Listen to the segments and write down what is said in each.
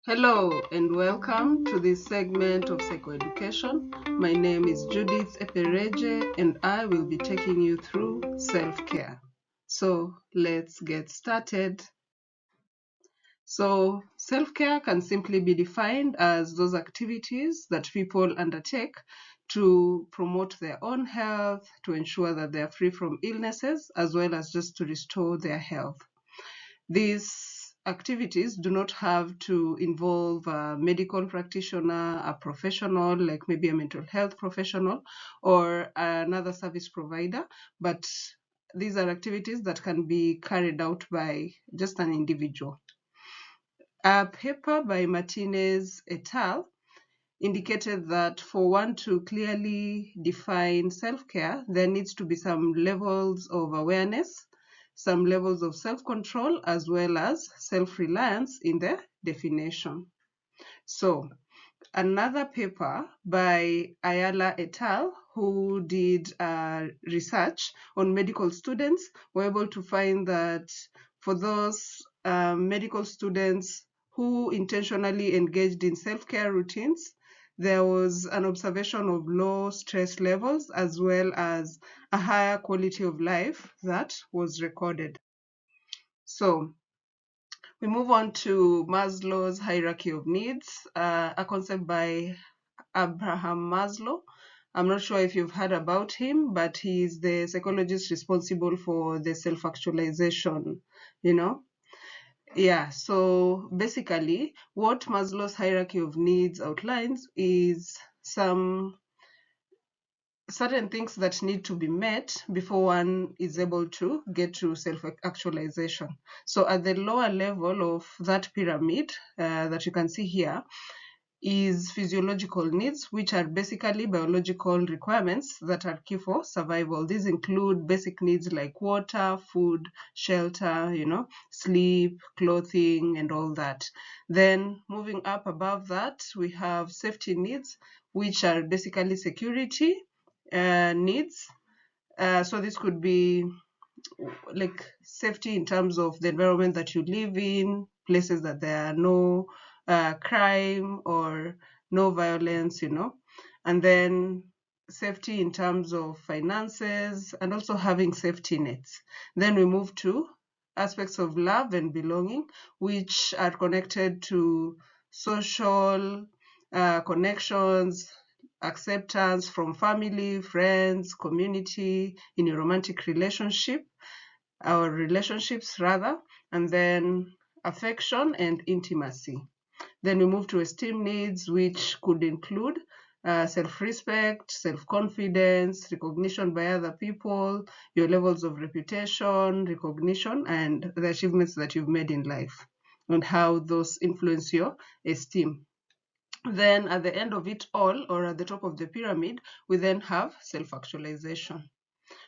Hello and welcome to this segment of psychoeducation. My name is Judith Epereje and I will be taking you through self-care. So let's get started. So self-care can simply be defined as those activities that people undertake to promote their own health, to ensure that they are free from illnesses, as well as just to restore their health. These activities do not have to involve a medical practitioner, a professional, like maybe a mental health professional, or another service provider, but these are activities that can be carried out by just an individual. A paper by Martinez et al. Indicated that for one to clearly define self-care, there needs to be some levels of awareness, some levels of self-control, as well as self-reliance in the definition. So another paper by Ayala et al., who did research on medical students, were able to find that for those medical students who intentionally engaged in self-care routines, there was an observation of low stress levels as well as a higher quality of life that was recorded. So we move on to Maslow's hierarchy of needs, a concept by Abraham Maslow. I'm not sure if you've heard about him, but he's the psychologist responsible for the self-actualization, Yeah, so basically what Maslow's hierarchy of needs outlines is some certain things that need to be met before one is able to get to self-actualization. So at the lower level of that pyramid that you can see here is physiological needs, which are basically biological requirements that are key for survival. These include basic needs like water, food, shelter, sleep, clothing, and all that. Then moving up above that, we have safety needs, which are basically security needs. So this could be like safety in terms of the environment that you live in, places that there are no crime or no violence, and then safety in terms of finances and also having safety nets. Then we move to aspects of love and belonging, which are connected to social connections, acceptance from family, friends, community, in a romantic relationship, or relationships rather, and then affection and intimacy. Then we move to esteem needs, which could include self-respect, self-confidence, recognition by other people, your levels of reputation, recognition, and the achievements that you've made in life, and how those influence your esteem. Then at the end of it all, or at the top of the pyramid, we then have self-actualization.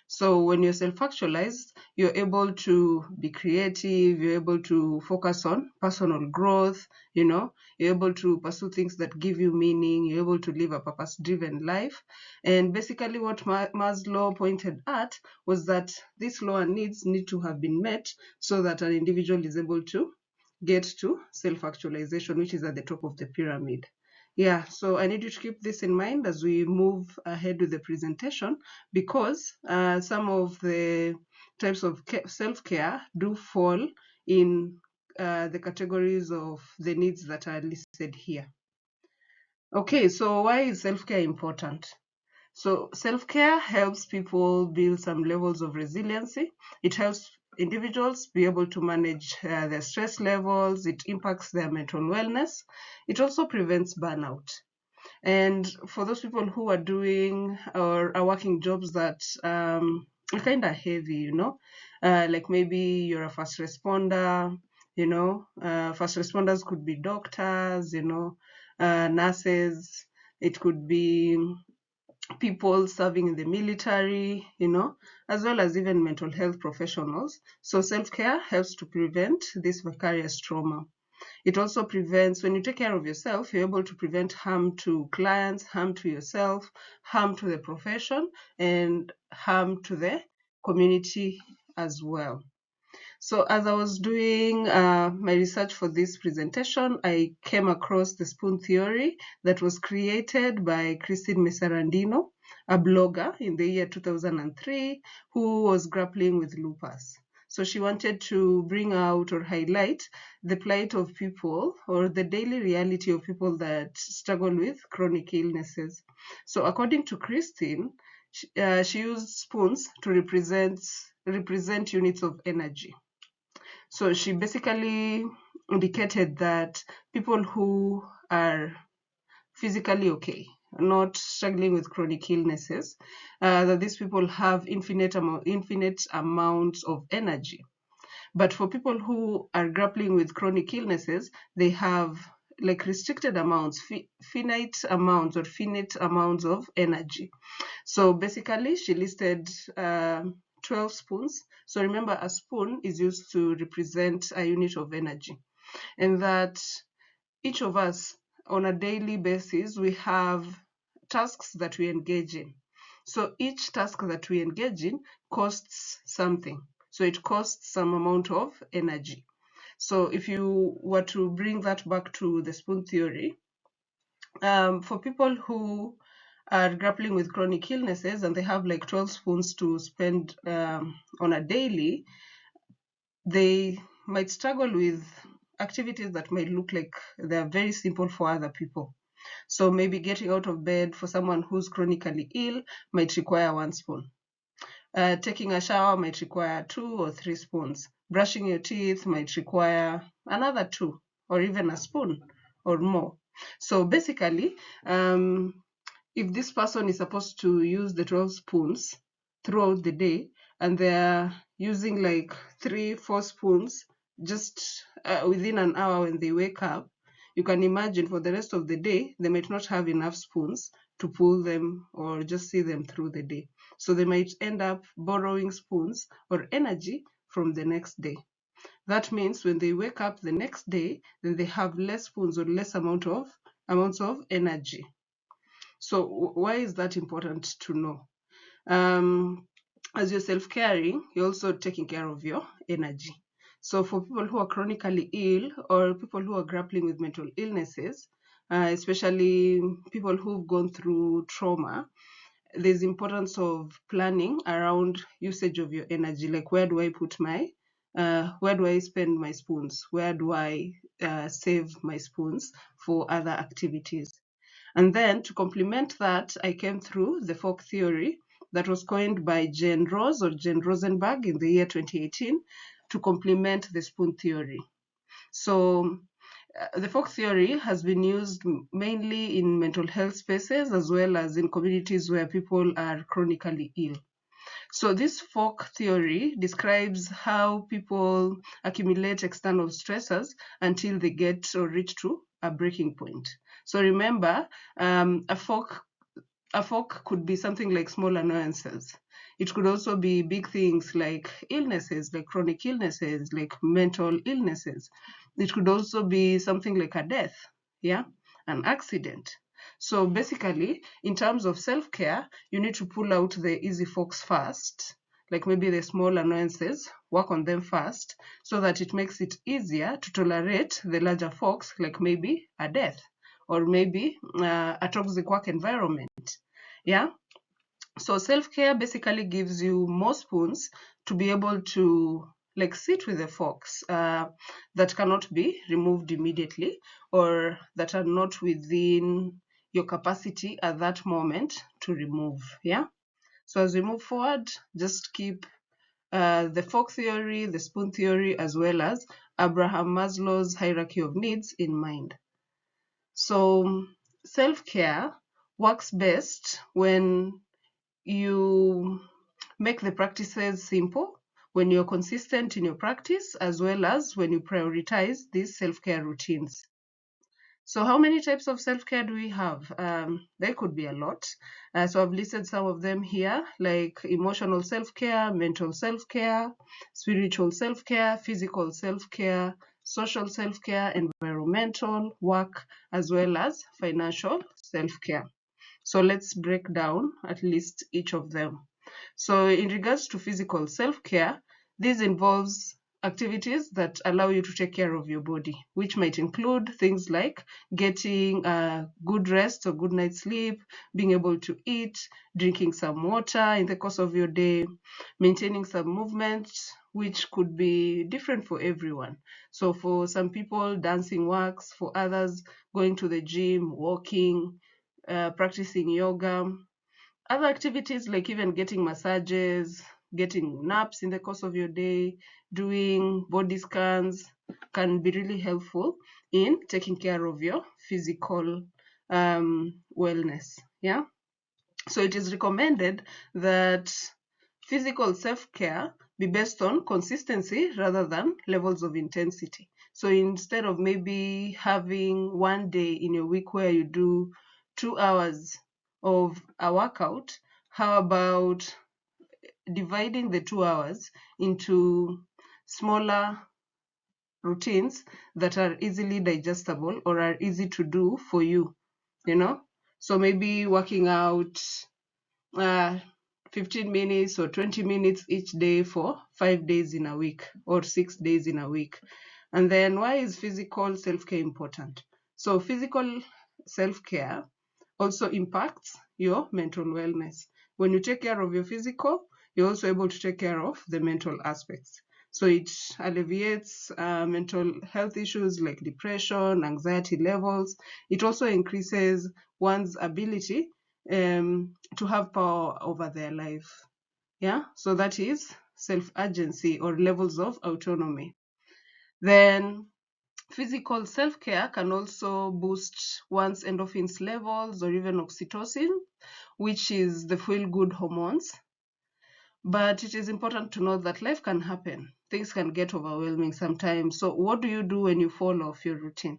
So when you're self-actualized, you're able to be creative, you're able to focus on personal growth, you're able to pursue things that give you meaning, you're able to live a purpose-driven life. And basically what Maslow pointed at was that these lower needs need to have been met so that an individual is able to get to self-actualization, which is at the top of the pyramid. Yeah, so I need you to keep this in mind as we move ahead with the presentation, because some of the types of self-care do fall in the categories of the needs that are listed here. Okay, so why is self-care important? So self-care helps people build some levels of resiliency. It helps individuals be able to manage their stress levels. It impacts their mental wellness. It also prevents burnout. And for those people who are doing or are working jobs that are kind of heavy, like maybe you're a first responder, first responders could be doctors, nurses, it could be people serving in the military, as well as even mental health professionals. So self-care helps to prevent this vicarious trauma. It also prevents, when you take care of yourself, you're able to prevent harm to clients, harm to yourself, harm to the profession, and harm to the community as well. So as I was doing my research for this presentation, I came across the spoon theory that was created by Christine Messerandino, a blogger in the year 2003 who was grappling with lupus. So she wanted to bring out or highlight the plight of people or the daily reality of people that struggle with chronic illnesses. So according to Christine, she used spoons to represent units of energy. So she basically indicated that people who are physically okay, not struggling with chronic illnesses, that these people have infinite amounts of energy. But for people who are grappling with chronic illnesses, they have like restricted amounts, finite amounts of energy. So basically, she listed 12 spoons. So remember, a spoon is used to represent a unit of energy, and that each of us on a daily basis, we have tasks that we engage in. So each task that we engage in costs something. So it costs some amount of energy. So if you were to bring that back to the spoon theory, for people who are grappling with chronic illnesses and they have like 12 spoons to spend on a daily, they might struggle with activities that might look like they're very simple for other people. So maybe getting out of bed for someone who's chronically ill might require 1 spoon. Taking a shower might require 2 or 3 spoons. Brushing your teeth might require another 2 or even a spoon or more. So basically, if this person is supposed to use the 12 spoons throughout the day and they're using like 3-4 spoons just within an hour when they wake up, you can imagine for the rest of the day they might not have enough spoons to pull them or just see them through the day. So they might end up borrowing spoons or energy from the next day. That means when they wake up the next day, then they have less spoons or less amounts of energy. So why is that important to know? As you're self-caring, you're also taking care of your energy. So for people who are chronically ill or people who are grappling with mental illnesses, especially people who've gone through trauma, there's importance of planning around usage of your energy. Like where do I spend my spoons? Where do I save my spoons for other activities? And then to complement that, I came through the fork theory that was coined by Jane Rosenberg in the year 2018 to complement the spoon theory. So the fork theory has been used mainly in mental health spaces as well as in communities where people are chronically ill. So this fork theory describes how people accumulate external stressors until they get or reach to a breaking point. So remember, a fork could be something like small annoyances. It could also be big things like illnesses, like chronic illnesses, like mental illnesses. It could also be something like a death, yeah, an accident. So basically, in terms of self-care, you need to pull out the easy forks first, like maybe the small annoyances, work on them first, so that it makes it easier to tolerate the larger forks, like maybe a death or maybe a toxic work environment. Yeah. So self-care basically gives you more spoons to be able to like sit with the forks that cannot be removed immediately or that are not within your capacity at that moment to remove. Yeah. So as we move forward, just keep the fork theory, the spoon theory, as well as Abraham Maslow's hierarchy of needs in mind. So self-care works best when you make the practices simple, when you're consistent in your practice, as well as when you prioritize these self-care routines. So how many types of self-care do we have? There could be a lot. So I've listed some of them here, like emotional self-care, mental self-care, spiritual self-care, physical self-care, social self-care, environmental, work, as well as financial self-care. So let's break down at least each of them. So in regards to physical self-care, this involves activities that allow you to take care of your body, which might include things like getting a good rest or good night's sleep, being able to eat, drinking some water in the course of your day, maintaining some movement, which could be different for everyone. So for some people, dancing works, for others, going to the gym, walking, practicing yoga. Other activities like even getting massages, getting naps in the course of your day, doing body scans can be really helpful in taking care of your physical wellness. Yeah. So it is recommended that physical self-care be based on consistency rather than levels of intensity. So instead of maybe having one day in a week where you do 2 hours of a workout, how about dividing the 2 hours into smaller routines that are easily digestible or are easy to do for you, you know? So maybe working out uh, 15 minutes or 20 minutes each day for 5 days in a week or 6 days in a week. And then why is physical self-care important? So physical self-care also impacts your mental wellness. When you take care of your physical, you're also able to take care of the mental aspects. So it alleviates mental health issues like depression, anxiety levels. It also increases one's ability to have power over their life. Yeah, so that is self-agency or levels of autonomy. Then physical self-care can also boost one's endorphins levels or even oxytocin, which is the feel-good hormones. But it is important to know that life can happen. Things can get overwhelming sometimes. So what do you do when you fall off your routine?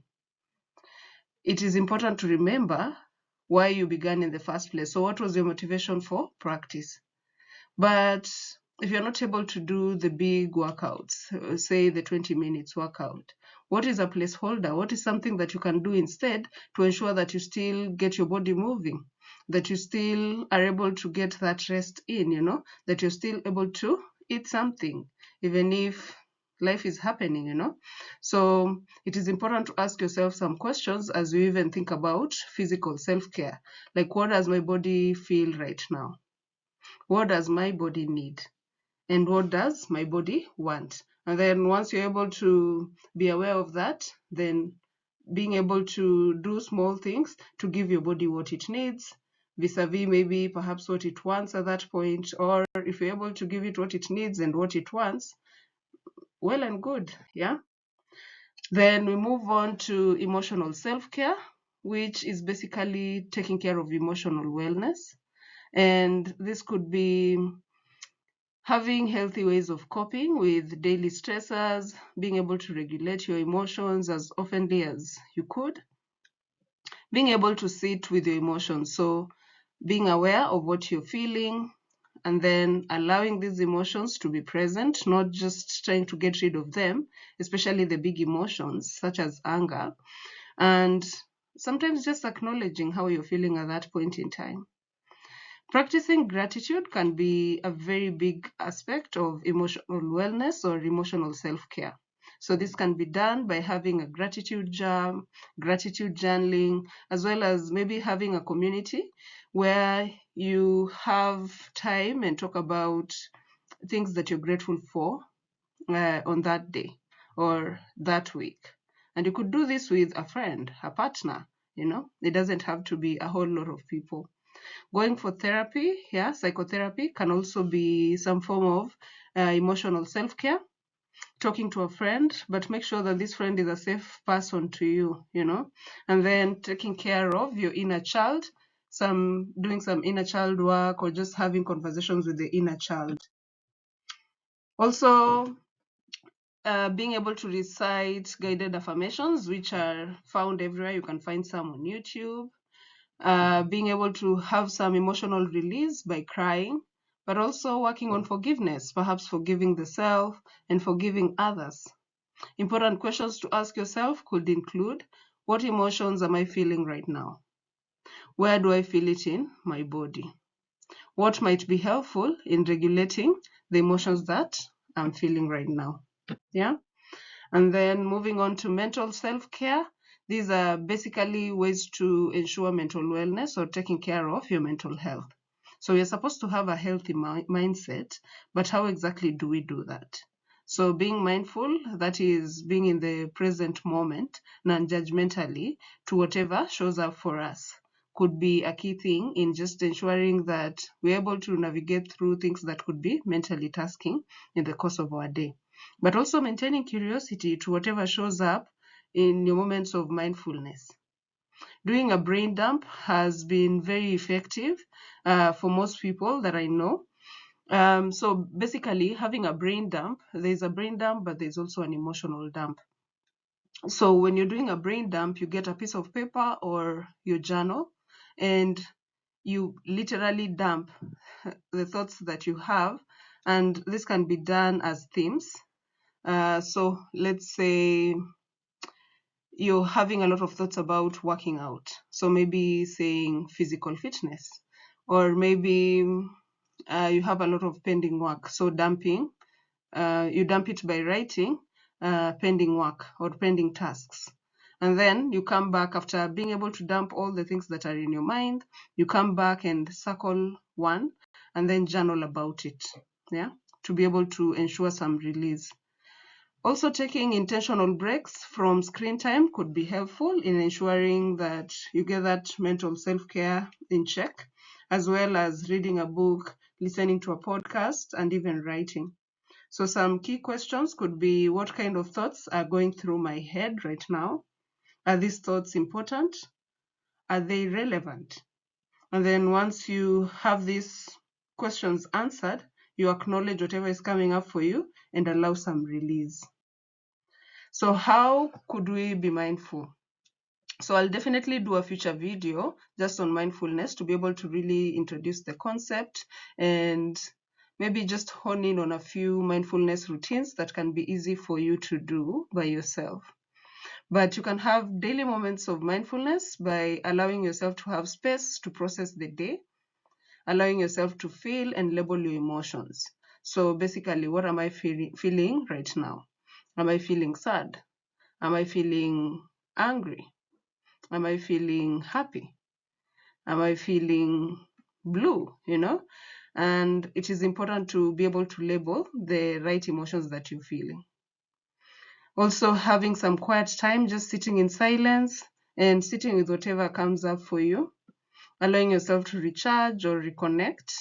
It is important to remember why you began in the first place. So what was your motivation for practice? But if you're not able to do the big workouts, say the 20 minutes workout, what is a placeholder? What is something that you can do instead to ensure that you still get your body moving, that you still are able to get that rest in, that you're still able to eat something, even if life is happening, So it is important to ask yourself some questions as you even think about physical self-care. Like, what does my body feel right now? What does my body need? And what does my body want? And then once you're able to be aware of that, then being able to do small things to give your body what it needs, vis-a-vis maybe perhaps what it wants at that point, or if you're able to give it what it needs and what it wants, well and good, yeah? Then we move on to emotional self-care, which is basically taking care of emotional wellness. And this could be having healthy ways of coping with daily stressors, being able to regulate your emotions as oftenly as you could, being able to sit with your emotions. So being aware of what you're feeling and then allowing these emotions to be present, not just trying to get rid of them, especially the big emotions such as anger, and sometimes just acknowledging how you're feeling at that point in time. Practicing gratitude can be a very big aspect of emotional wellness or emotional self-care. So this can be done by having a gratitude jar, gratitude journaling, as well as maybe having a community where you have time and talk about things that you're grateful for on that day or that week. And you could do this with a friend, a partner, It doesn't have to be a whole lot of people. Going for therapy, yeah, psychotherapy can also be some form of emotional self-care. Talking to a friend, but make sure that this friend is a safe person to you. And then taking care of your inner child, doing some inner child work or just having conversations with the inner child. Also, being able to recite guided affirmations, which are found everywhere. You can find some on YouTube. Being able to have some emotional release by crying, but also working on forgiveness, perhaps forgiving the self and forgiving others. Important questions to ask yourself could include, what emotions am I feeling right now? Where do I feel it in my body? What might be helpful in regulating the emotions that I'm feeling right now? Yeah. And then moving on to mental self-care. These are basically ways to ensure mental wellness or taking care of your mental health. So we're supposed to have a healthy mindset, but how exactly do we do that? So being mindful, that is being in the present moment, non-judgmentally to whatever shows up for us, could be a key thing in just ensuring that we're able to navigate through things that could be mentally tasking in the course of our day. But also maintaining curiosity to whatever shows up in your moments of mindfulness. Doing a brain dump has been very effective for most people that I know. So basically, having a brain dump, there's a brain dump, but there's also an emotional dump. So when you're doing a brain dump, you get a piece of paper or your journal, and you literally dump the thoughts that you have. And this can be done as themes. So let's say you're having a lot of thoughts about working out. So maybe saying physical fitness, or maybe you have a lot of pending work. So dumping, you dump it by writing pending work or pending tasks. And then you come back after being able to dump all the things that are in your mind, you come back and circle one and then journal about it. Yeah. To be able to ensure some release. Also, taking intentional breaks from screen time could be helpful in ensuring that you get that mental self-care in check, as well as reading a book, listening to a podcast, and even writing. So some key questions could be, what kind of thoughts are going through my head right now? Are these thoughts important? Are they relevant? And then once you have these questions answered, you acknowledge whatever is coming up for you and allow some release. So how could we be mindful? So I'll definitely do a future video just on mindfulness to be able to really introduce the concept and maybe just hone in on a few mindfulness routines that can be easy for you to do by yourself. But you can have daily moments of mindfulness by allowing yourself to have space to process the day, allowing yourself to feel and label your emotions. So basically, what am I feeling right now? Am I feeling sad? Am I feeling angry? Am I feeling happy? Am I feeling blue? And it is important to be able to label the right emotions that you're feeling. Also, having some quiet time, just sitting in silence and sitting with whatever comes up for you, allowing yourself to recharge or reconnect,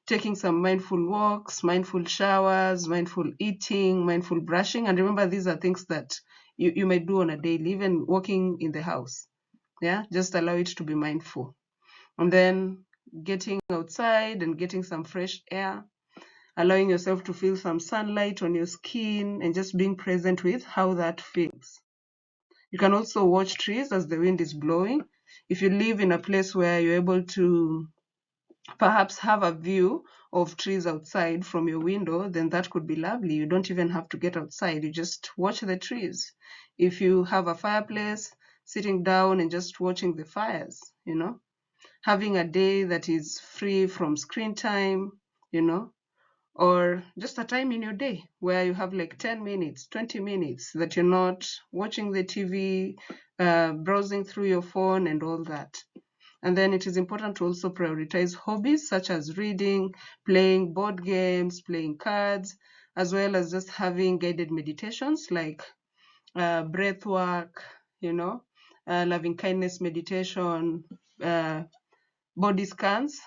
taking some mindful walks, mindful showers, mindful eating, mindful brushing. And remember, these are things that you might do on a daily, even walking in the house. Yeah, just allow it to be mindful. And then getting outside and getting some fresh air, allowing yourself to feel some sunlight on your skin and just being present with how that feels. You can also watch trees as the wind is blowing. If you live in a place where you're able to perhaps have a view of trees outside from your window, then that could be lovely. You don't even have to get outside. You just watch the trees. If you have a fireplace, sitting down and just watching the fires, having a day that is free from screen time, or just a time in your day where you have like 10 minutes, 20 minutes that you're not watching the TV, browsing through your phone and all that. And then it is important to also prioritize hobbies such as reading, playing board games, playing cards, as well as just having guided meditations like breath work, loving kindness meditation, body scans,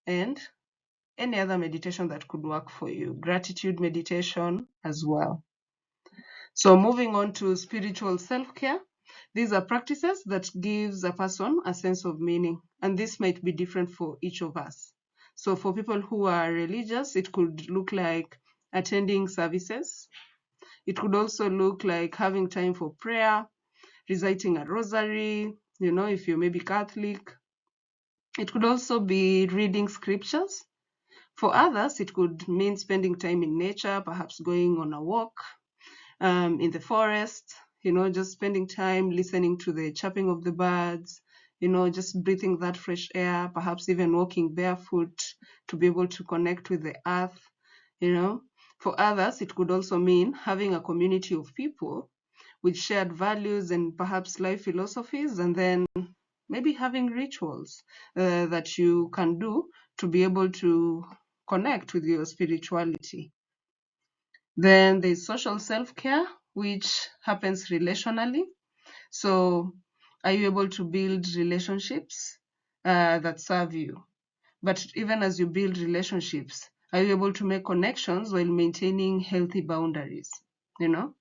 and any other meditation that could work for you. Gratitude meditation as well. So moving on to spiritual self-care. These are practices that gives a person a sense of meaning, and this might be different for each of us. So for people who are religious, it could look like attending services. It could also look like having time for prayer, reciting a rosary, if you may be Catholic. It could also be reading scriptures. For others, it could mean spending time in nature, perhaps going on a walk in the forest, just spending time listening to the chirping of the birds, just breathing that fresh air, perhaps even walking barefoot to be able to connect with the earth, For others, it could also mean having a community of people with shared values and perhaps life philosophies, and then maybe having rituals that you can do to be able to connect with your spirituality. Then there's social self-care, which happens relationally. So are you able to build relationships that serve you? But even as you build relationships, are you able to make connections while maintaining healthy boundaries? You know?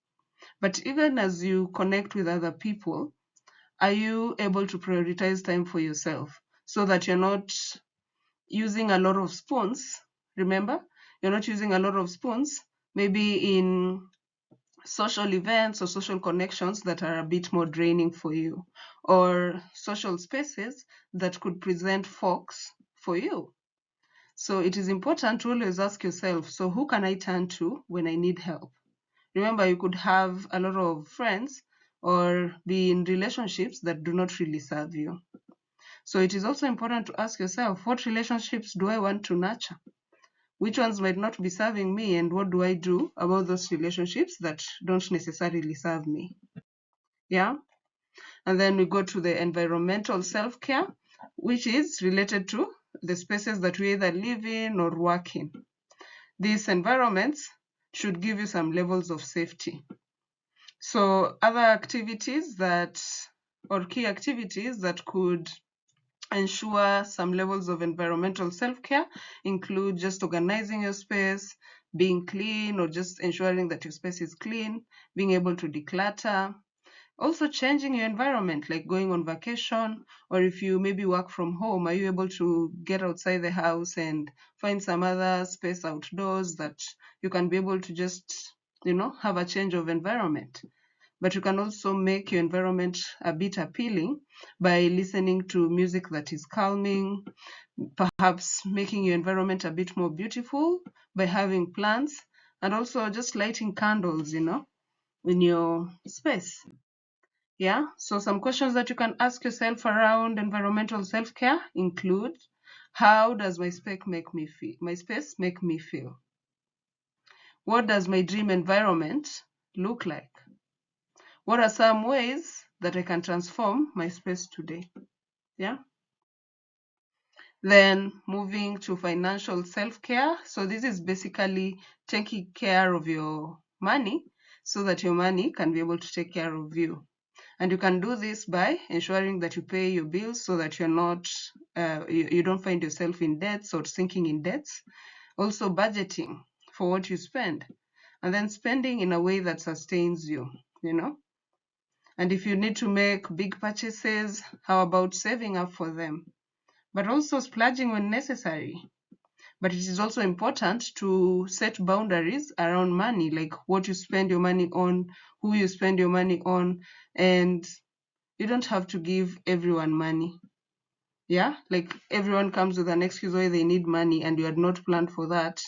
But even as you connect with other people, are you able to prioritize time for yourself so that you're not using a lot of spoons? Remember, you're not using a lot of spoons, maybe in social events or social connections that are a bit more draining for you, or social spaces that could present forks for you. So it is important to always ask yourself, so who can I turn to when I need help? Remember, you could have a lot of friends or be in relationships that do not really serve you. So it is also important to ask yourself, what relationships do I want to nurture? Which ones might not be serving me, and what do I do about those relationships that don't necessarily serve me? Yeah. And then we go to the environmental self-care, which is related to the spaces that we either live in or work in. These environments should give you some levels of safety. So other activities that, or key activities that could ensure some levels of environmental self-care include just organizing your space, being clean, or just ensuring that your space is clean, being able to declutter, also changing your environment, like going on vacation, or if you maybe work from home, are you able to get outside the house and find some other space outdoors that you can be able to just, have a change of environment? But you can also make your environment a bit appealing by listening to music that is calming, perhaps making your environment a bit more beautiful by having plants, and also just lighting candles, in your space. Yeah, so some questions that you can ask yourself around environmental self-care include, how does my space make me feel? What does my dream environment look like? What are some ways that I can transform my space today? Yeah. Then moving to financial self-care. So this is basically taking care of your money so that your money can be able to take care of you. And you can do this by ensuring that you pay your bills so that you're not, you don't find yourself in debts or sinking in debts. Also budgeting for what you spend, and then spending in a way that sustains you, And if you need to make big purchases, how about saving up for them? But also splurging when necessary. But it is also important to set boundaries around money, like what you spend your money on, who you spend your money on, and you don't have to give everyone money. Yeah, like everyone comes with an excuse why they need money and you had not planned for that,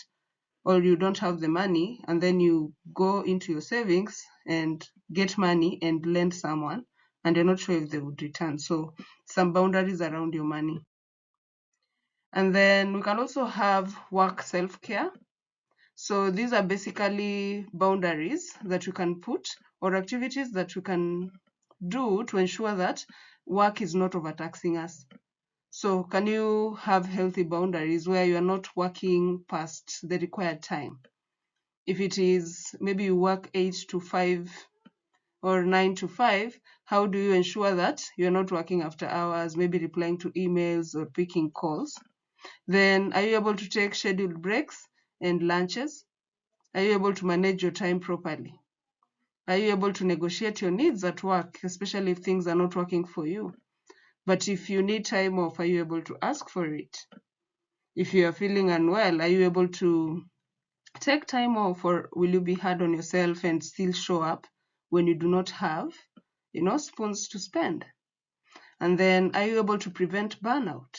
or you don't have the money, and then you go into your savings and get money and lend someone, and you're not sure if they would return. So some boundaries around your money. And then we can also have work self-care. So these are basically boundaries that you can put, or activities that you can do to ensure that work is not overtaxing us. So can you have healthy boundaries where you are not working past the required time? If it is maybe you work 8 to 5 or 9 to 5, how do you ensure that you're not working after hours, maybe replying to emails or picking calls? Then are you able to take scheduled breaks and lunches? Are you able to manage your time properly? Are you able to negotiate your needs at work, especially if things are not working for you? But if you need time off, are you able to ask for it? If you are feeling unwell, are you able to take time off, or will you be hard on yourself and still show up when you do not have, spoons to spend? And then are you able to prevent burnout?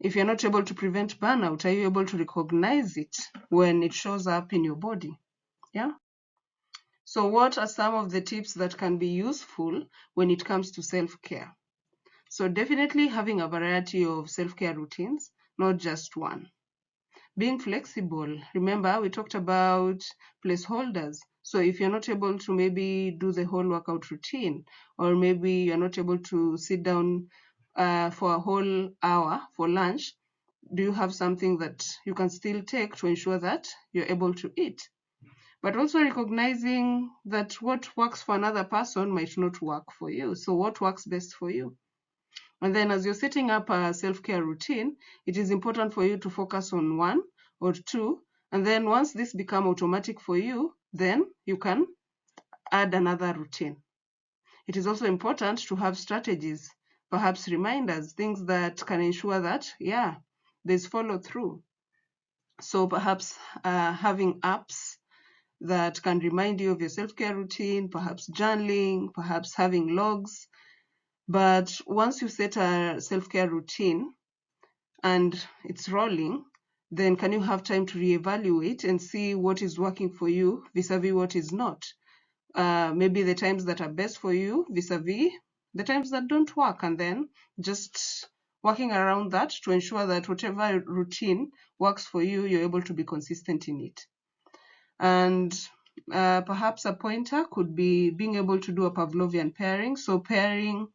If you're not able to prevent burnout, are you able to recognize it when it shows up in your body? Yeah. So what are some of the tips that can be useful when it comes to self-care? So definitely having a variety of self-care routines, not just one. Being flexible. Remember, we talked about placeholders. So if you're not able to maybe do the whole workout routine, or maybe you're not able to sit down for a whole hour for lunch, do you have something that you can still take to ensure that you're able to eat? But also recognizing that what works for another person might not work for you. So what works best for you? And then as you're setting up a self-care routine, it is important for you to focus on one or two. And then once this become automatic for you, then you can add another routine. It is also important to have strategies, perhaps reminders, things that can ensure that, yeah, there's follow through. So perhaps having apps that can remind you of your self-care routine, perhaps journaling, perhaps having logs. But once you set a self-care routine and it's rolling, then can you have time to reevaluate and see what is working for you vis-a-vis what is not? Maybe the times that are best for you vis-a-vis the times that don't work, and then just working around that to ensure that whatever routine works for you, you're able to be consistent in it. And perhaps a pointer could be being able to do a Pavlovian pairing. So pairing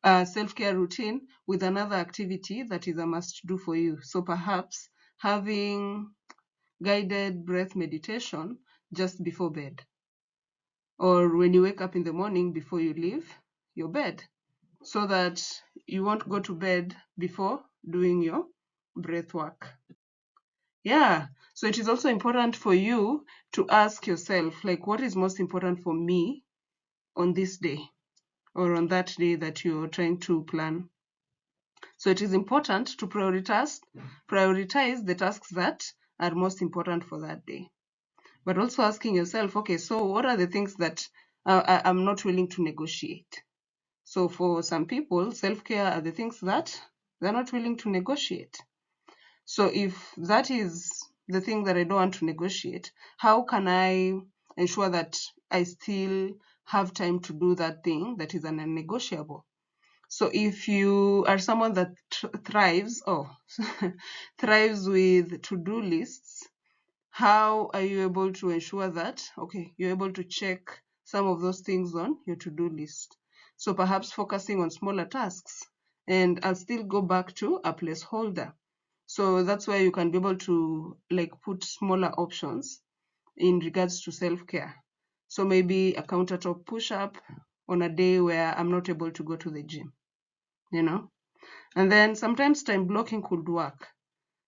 a self-care routine with another activity that is a must do for you. So perhaps having guided breath meditation just before bed, or when you wake up in the morning before you leave your bed, so that you won't go to bed before doing your breath work. Yeah, so it is also important for you to ask yourself, like, what is most important for me on this day or on that day that you're trying to plan? So it is important to prioritize the tasks that are most important for that day. But also asking yourself, okay, so what are the things that I'm not willing to negotiate? So for some people, self-care are the things that they're not willing to negotiate. So if that is the thing that I don't want to negotiate, how can I ensure that I still have time to do that thing that is a non-negotiable? So if you are someone that thrives thrives with to-do lists, how are you able to ensure that, okay, you're able to check some of those things on your to-do list? So perhaps focusing on smaller tasks, and I'll still go back to a placeholder. So that's where you can be able to like put smaller options in regards to self-care. So maybe a countertop push-up on a day where I'm not able to go to the gym, you know? And then sometimes time blocking could work.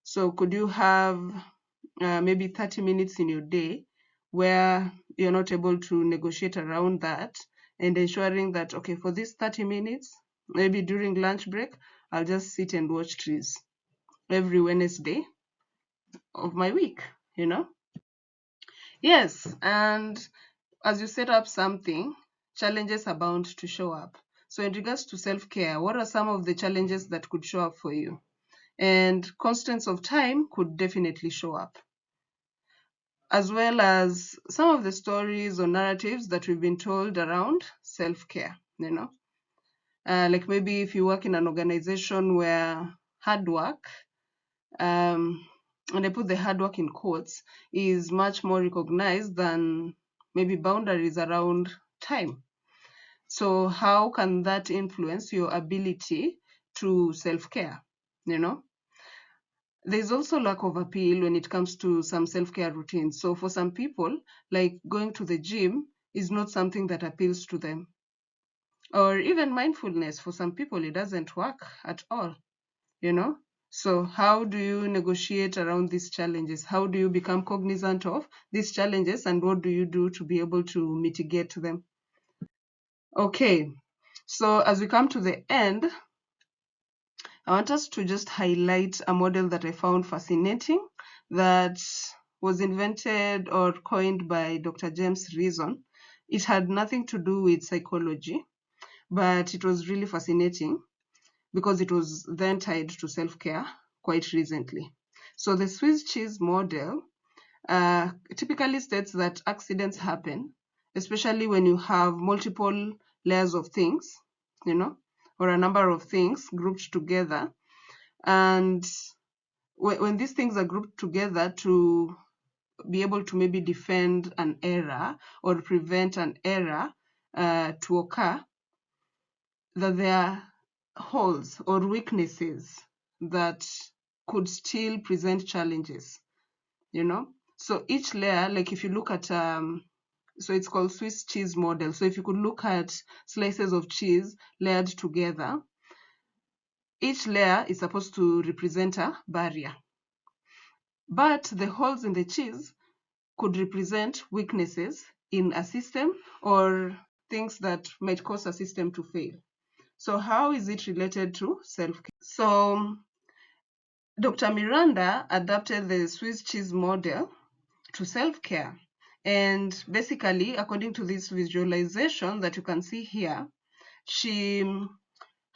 So could you have maybe 30 minutes in your day where you're not able to negotiate around that, and ensuring that, okay, for these 30 minutes, maybe during lunch break, I'll just sit and watch trees every Wednesday of my week, you know? Yes, and as you set up something, challenges are bound to show up. So in regards to self-care, what are some of the challenges that could show up for you? And constants of time could definitely show up, as well as some of the stories or narratives that we've been told around self-care, you know? Like maybe if you work in an organization where hard work, and I put the hard work in quotes, is much more recognized than maybe boundaries around time. So how can that influence your ability to self-care, you know? There's also lack of appeal when it comes to some self-care routines. So for some people, like going to the gym is not something that appeals to them. Or even mindfulness, for some people, it doesn't work at all, you know? So how do you negotiate around these challenges? How do you become cognizant of these challenges, and what do you do to be able to mitigate them? Okay, so as we come to the end, I want us to just highlight a model that I found fascinating that was invented or coined by Dr. James Reason. It had nothing to do with psychology, but it was really fascinating because it was then tied to self-care quite recently. So the Swiss cheese model typically states that accidents happen, especially when you have multiple layers of things, you know, or a number of things grouped together. And when these things are grouped together to be able to maybe defend an error or prevent an error to occur, that there are holes or weaknesses that could still present challenges, you know. So each layer, like if you look at so it's called Swiss cheese model. So if you could look at slices of cheese layered together, each layer is supposed to represent a barrier, but the holes in the cheese could represent weaknesses in a system or things that might cause a system to fail. So how is it related to self-care? So Dr. Miranda adapted the Swiss cheese model to self-care. And basically, according to this visualization that you can see here, she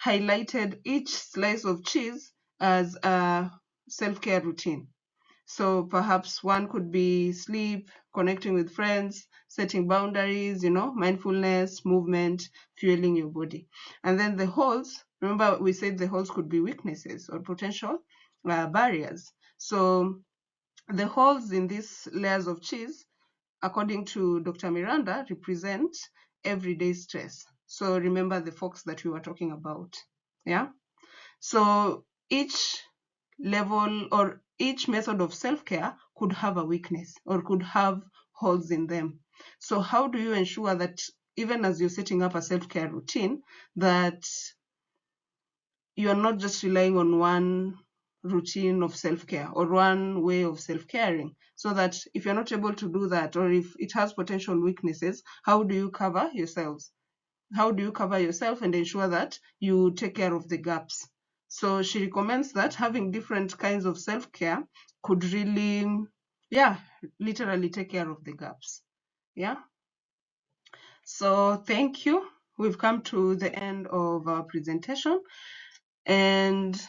highlighted each slice of cheese as a self-care routine. So perhaps one could be sleep, connecting with friends, setting boundaries, mindfulness, movement, fueling your body. And then the holes, remember we said the holes could be weaknesses or potential barriers. So the holes in these layers of cheese, according to Dr. Miranda, represent everyday stress. So remember the folks that we were talking about. Yeah. So each level or each method of self-care could have a weakness or could have holes in them. So how do you ensure that even as you're setting up a self-care routine, that you are not just relying on one routine of self-care or one way of self-caring, so that if you're not able to do that, or if it has potential weaknesses, how do you cover yourselves? How do you cover yourself and ensure that you take care of the gaps? So she recommends that having different kinds of self-care could really, literally take care of the gaps. Yeah. So thank you. We've come to the end of our presentation, and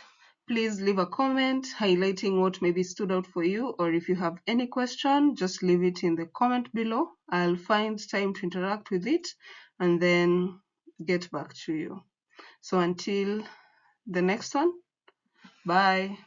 please leave a comment highlighting what maybe stood out for you, or if you have any question, just leave it in the comment below. I'll find time to interact with it and then get back to you. So until the next one, bye.